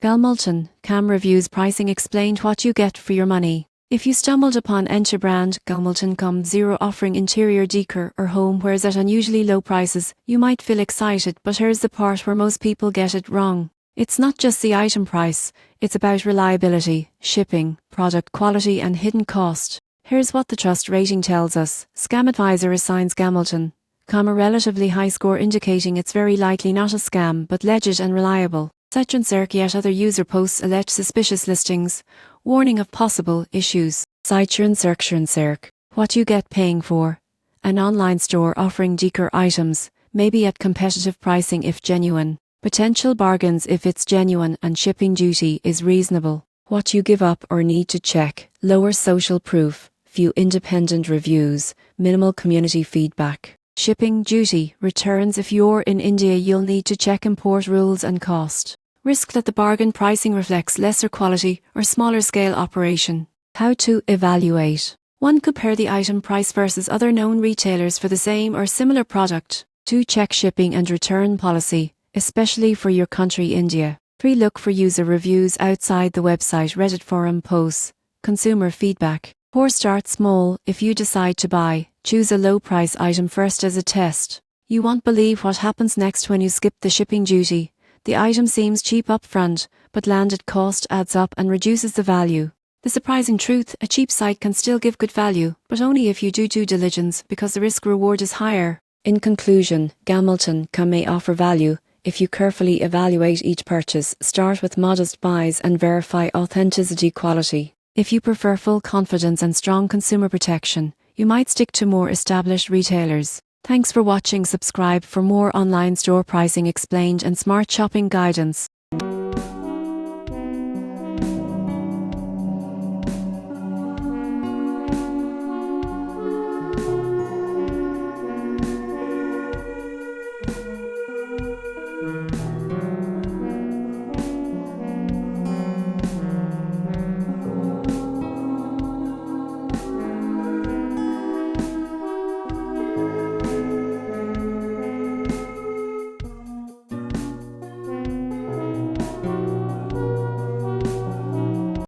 Galemeltoncom reviews pricing explained what you get for your money. If you stumbled upon Encha brand Galemeltoncom Zero offering interior decor or homewares at unusually low prices, you might feel excited, but here's the part where most people get it wrong. It's not just the item price, it's about reliability, shipping, product quality and hidden cost. Here's what the trust rating tells us. ScamAdvisor assigns Galemeltoncom a relatively high score, indicating it's very likely not a scam but legit and reliable. Search yet other user posts allege suspicious listings, warning of possible issues. Search what you get paying for. An online store offering decor items, maybe at competitive pricing if genuine. Potential bargains if it's genuine and shipping duty is reasonable. What you give up or need to check. Lower social proof, few independent reviews, minimal community feedback. Shipping duty, returns. If you're in India, you'll need to check import rules and cost. Risk that the bargain pricing reflects lesser quality or smaller scale operation. How to evaluate. 1. Compare the item price versus other known retailers for the same or similar product. 2. Check shipping and return policy, especially for your country, India. 3. Look for user reviews outside the website, Reddit forum posts, consumer feedback. 4. Start small. If you decide to buy, choose a low price item first as a test. You won't believe what happens next when you skip the shipping duty. The item seems cheap up front, but landed cost adds up and reduces the value. The surprising truth, a cheap site can still give good value, but only if you do due diligence, because the risk-reward is higher. In conclusion, Galemeltoncom may offer value if you carefully evaluate each purchase, start with modest buys and verify authenticity quality. If you prefer full confidence and strong consumer protection, you might stick to more established retailers. Thanks for watching. Subscribe for more online store pricing explained and smart shopping guidance.